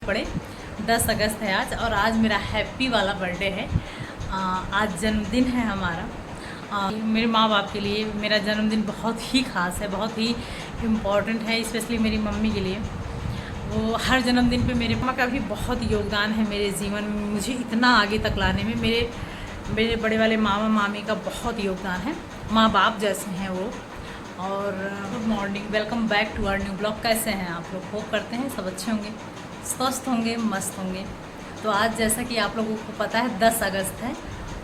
पड़े 10 अगस्त है आज और आज मेरा हैप्पी वाला बर्थडे है। आज जन्मदिन है हमारा। मेरे माँ बाप के लिए मेरा जन्मदिन बहुत ही ख़ास है, बहुत ही इम्पॉर्टेंट है, स्पेशली मेरी मम्मी के लिए। वो हर जन्मदिन पे मेरे माँ का भी बहुत योगदान है मेरे जीवन में, मुझे इतना आगे तक लाने में। मेरे बड़े वाले मामा मामी का बहुत योगदान है, माँ बाप जैसे हैं वो। और good morning, welcome back to our new blog. कैसे हैं आप लोग? होप करते हैं सब अच्छे होंगे, स्वस्थ होंगे, मस्त होंगे। तो आज जैसा कि आप लोगों को पता है 10 अगस्त है।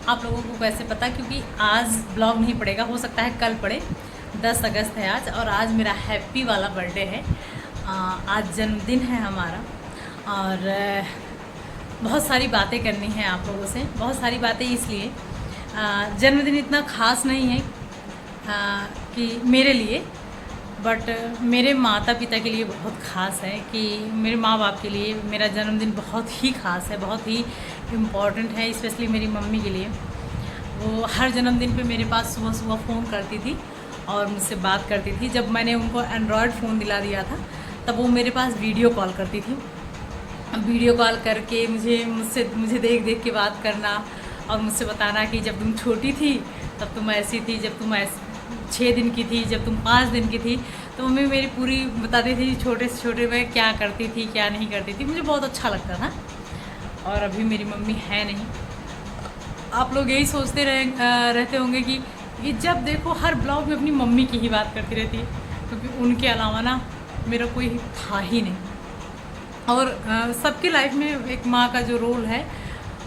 आप लोगों को कैसे पता? क्योंकि आज ब्लॉग नहीं पड़ेगा, हो सकता है कल पड़े। 10 अगस्त है आज और आज मेरा हैप्पी वाला बर्थडे है। आज जन्मदिन है हमारा और बहुत सारी बातें करनी हैं आप लोगों से। बहुत सारी बातें इसलिए, जन्मदिन इतना ख़ास नहीं है कि मेरे लिए, बट मेरे माता पिता के लिए बहुत ख़ास है। कि मेरे माँ बाप के लिए मेरा जन्मदिन बहुत ही ख़ास है, बहुत ही इम्पॉर्टेंट है, स्पेशली मेरी मम्मी के लिए। वो हर जन्मदिन पे मेरे पास सुबह सुबह फ़ोन करती थी और मुझसे बात करती थी। जब मैंने उनको एंड्रॉयड फ़ोन दिला दिया था तब वो मेरे पास वीडियो कॉल करती थी। वीडियो कॉल करके मुझे देख देख के बात करना और मुझसे बताना कि जब तुम छोटी थी तब तुम ऐसी थी, जब तुम 6 दिन की थी, जब तुम 5 दिन की थी। तो मम्मी मेरी पूरी बताती थी छोटे से छोटे में क्या करती थी क्या नहीं करती थी। मुझे बहुत अच्छा लगता था। और अभी मेरी मम्मी है नहीं। आप लोग यही सोचते रहते होंगे कि ये जब देखो हर ब्लॉग में अपनी मम्मी की ही बात करती रहती है, क्योंकि उनके अलावा ना मेरा कोई था ही नहीं। और सबकी लाइफ में एक माँ का जो रोल है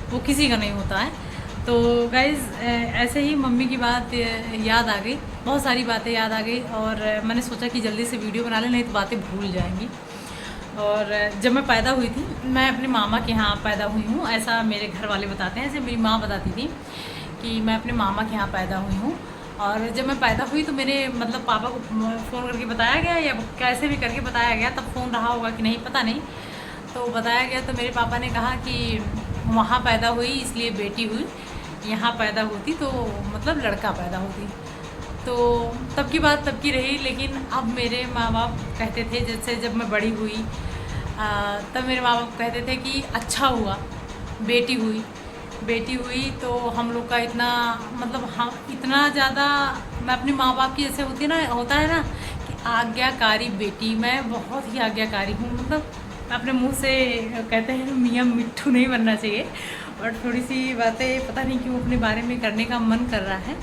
वो किसी का नहीं होता है। तो गाइज़ ऐसे ही मम्मी की बात याद आ गई, बहुत सारी बातें याद आ गई और मैंने सोचा कि जल्दी से वीडियो बना लें, नहीं तो बातें भूल जाएंगी। और जब मैं पैदा हुई थी, मैं अपने मामा के यहाँ पैदा हुई हूँ, ऐसा मेरे घर वाले बताते हैं। ऐसे मेरी माँ बताती थी कि मैं अपने मामा के यहाँ पैदा हुई हूँ। और जब मैं पैदा हुई तो मेरे मतलब पापा को फ़ोन करके बताया गया या कैसे भी करके बताया गया, तब फ़ोन रहा होगा कि नहीं पता नहीं, तो बताया गया। तो मेरे पापा ने कहा कि वहाँ पैदा हुई इसलिए बेटी हुई, यहाँ पैदा होती तो मतलब लड़का पैदा होती। तो तब की बात तब की रही। लेकिन अब मेरे माँ बाप कहते थे, जैसे जब मैं बड़ी हुई तब मेरे माँ बाप कहते थे कि अच्छा हुआ बेटी हुई तो हम लोग का इतना मतलब हम इतना ज़्यादा, मैं अपने माँ बाप की जैसे होता है ना कि आज्ञाकारी बेटी। मैं बहुत ही आज्ञाकारी हूँ, मतलब अपने मुंह से कहते हैं मियाँ मिट्ठू नहीं बनना चाहिए, और थोड़ी सी बातें पता नहीं क्यों अपने बारे में करने का मन कर रहा है।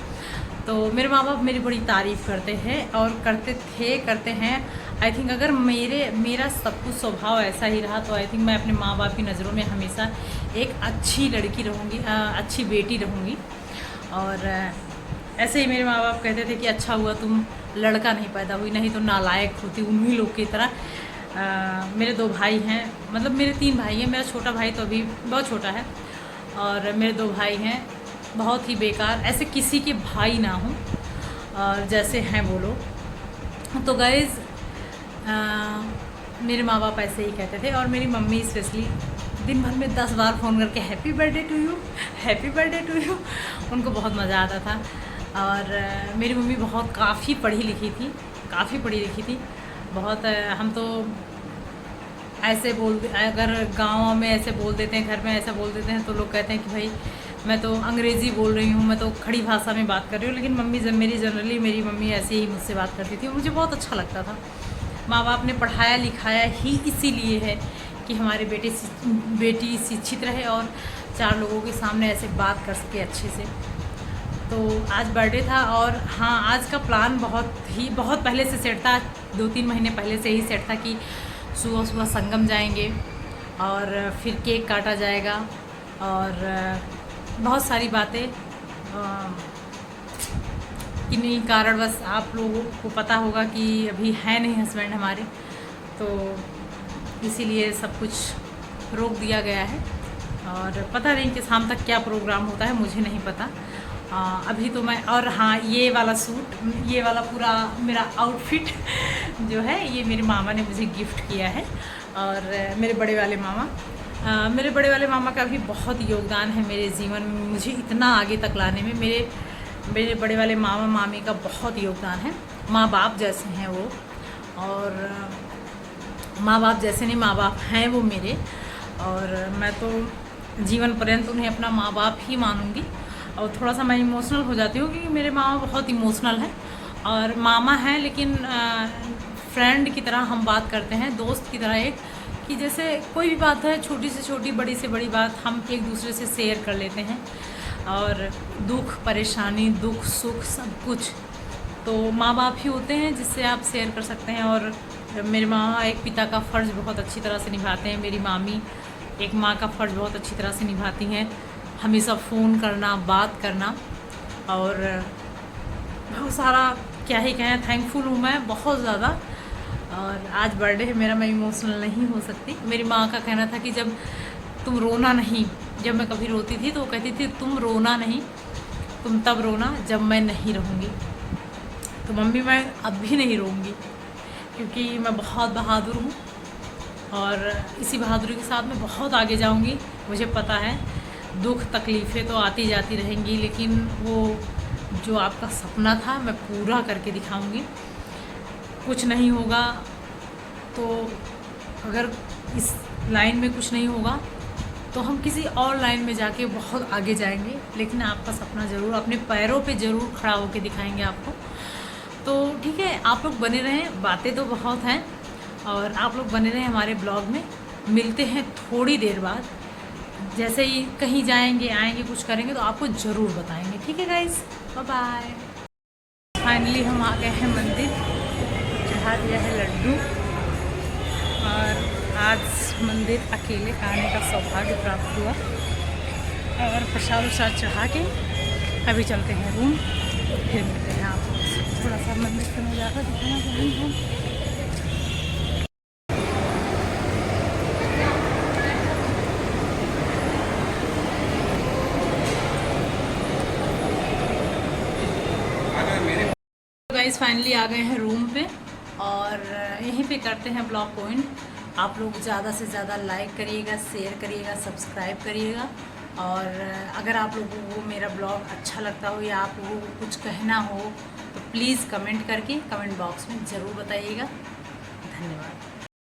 तो मेरे माँ बाप मेरी बड़ी तारीफ़ करते हैं और करते हैं। आई थिंक अगर मेरा सब कुछ स्वभाव ऐसा ही रहा तो आई थिंक मैं अपने माँ बाप की नज़रों में हमेशा एक अच्छी लड़की रहूँगी, अच्छी बेटी रहूँगी। और ऐसे ही मेरे माँ बाप कहते थे कि अच्छा हुआ तुम लड़का नहीं पैदा हुई, नहीं तो नालायक होती उन्हीं लोग की तरह। मेरे 2 भाई हैं, मतलब मेरे 3 भाई हैं। मेरा छोटा भाई तो अभी बहुत छोटा है और मेरे 2 भाई हैं बहुत ही बेकार, ऐसे किसी के भाई ना हों और जैसे हैं वो लोग। तो गाइज़ मेरे माँ बाप ऐसे ही कहते थे। और मेरी मम्मी स्पेशली दिन भर में 10 बार फ़ोन करके happy birthday to you, happy birthday to you. उनको बहुत मज़ा आता था। और मेरी मम्मी काफ़ी पढ़ी लिखी थी बहुत। हम तो ऐसे अगर गाँव में ऐसे बोल देते हैं, घर में ऐसा बोल देते हैं तो लोग कहते हैं कि भाई मैं तो अंग्रेज़ी बोल रही हूँ, मैं तो खड़ी भाषा में बात कर रही हूँ। लेकिन मेरी मम्मी ऐसे ही मुझसे बात करती थी, मुझे बहुत अच्छा लगता था। माँ बाप ने पढ़ाया लिखाया ही इसीलिए है कि हमारे बेटी शिक्षित रहे और 4 लोगों के सामने ऐसे बात कर सके अच्छे से। तो आज बर्थडे था और हाँ, आज का प्लान बहुत पहले से सेट था, 2-3 महीने पहले से ही सेट था कि सुबह सुबह संगम जाएंगे और फिर केक काटा जाएगा और बहुत सारी बातें। किन्हीं कारणवश आप लोगों को पता होगा कि अभी है नहीं हस्बैंड हमारे, तो इसीलिए सब कुछ रोक दिया गया है। और पता नहीं कि शाम तक क्या प्रोग्राम होता है, मुझे नहीं पता। अभी तो मैं, और हाँ, ये वाला सूट, ये वाला पूरा मेरा आउटफिट जो है ये मेरे मामा ने मुझे गिफ्ट किया है। और मेरे बड़े वाले मामा का भी बहुत योगदान है मेरे जीवन में, मुझे इतना आगे तक लाने में। मेरे बड़े वाले मामा मामी का बहुत योगदान है, माँ बाप जैसे हैं वो। और माँ बाप जैसे नहीं, माँ बाप हैं वो मेरे, और मैं तो जीवन पर्यंत उन्हें अपना माँ बाप ही मानूंगी। और थोड़ा सा मैं इमोशनल हो जाती हूँ क्योंकि मेरे मामा बहुत इमोशनल हैं, और मामा हैं लेकिन फ्रेंड की तरह हम बात करते हैं, दोस्त की तरह, एक कि जैसे कोई भी बात है, छोटी से छोटी, बड़ी से बड़ी बात हम एक दूसरे से शेयर कर लेते हैं, और दुख परेशानी, दुख सुख सब कुछ तो माँ बाप ही होते हैं जिससे आप शेयर कर सकते हैं। और मेरे मामा एक पिता का फ़र्ज़ बहुत अच्छी तरह से निभाते हैं, मेरी मामी एक माँ का फ़र्ज़ बहुत अच्छी तरह से निभाती हैं, हमेशा फ़ोन करना, बात करना, और बहुत सारा क्या ही कहें, थैंकफुल हूँ मैं बहुत ज़्यादा। और आज बर्थडे है मेरा, मैं इमोशनल नहीं हो सकती। मेरी माँ का कहना था कि जब तुम रोना नहीं, जब मैं कभी रोती थी तो वो कहती थी तुम रोना नहीं, तुम तब रोना जब मैं नहीं रहूँगी। तो मम्मी मैं अब भी नहीं रोऊंगी क्योंकि मैं बहुत बहादुर हूँ, और इसी बहादुरी के साथ मैं बहुत आगे जाऊँगी। मुझे पता है दुख तकलीफ़ें तो आती जाती रहेंगी, लेकिन वो जो आपका सपना था मैं पूरा करके दिखाऊंगी। कुछ नहीं होगा तो, अगर इस लाइन में कुछ नहीं होगा तो हम किसी और लाइन में जाके बहुत आगे जाएंगे, लेकिन आपका सपना ज़रूर अपने पैरों पे ज़रूर खड़ा होकर दिखाएंगे आपको। तो ठीक है, आप लोग बने रहें, बातें तो बहुत हैं, और आप लोग बने रहें हमारे ब्लॉग में। मिलते हैं थोड़ी देर बाद, जैसे ही कहीं जाएंगे आएंगे कुछ करेंगे तो आपको ज़रूर बताएंगे। ठीक है गाइस, बाय बाय। फाइनली हम आ गए हैं मंदिर, चढ़ा दिया है लड्डू, और आज मंदिर अकेले आने का सौभाग्य प्राप्त हुआ, और प्रसाद उसाद चढ़ा के अभी चलते हैं रूम, फिर मिलते हैं आपको। थोड़ा सा मंदिर का नज़ारा दिखाना चाहूँगी हूँ। गाइस फाइनली आ गए हैं रूम पे, और यहीं पे करते हैं ब्लॉग को एंड। आप लोग ज़्यादा से ज़्यादा लाइक करिएगा, शेयर करिएगा, सब्सक्राइब करिएगा, और अगर आप लोगों को मेरा ब्लॉग अच्छा लगता हो या आप लोगों को कुछ कहना हो तो प्लीज़ कमेंट करके कमेंट बॉक्स में ज़रूर बताइएगा। धन्यवाद।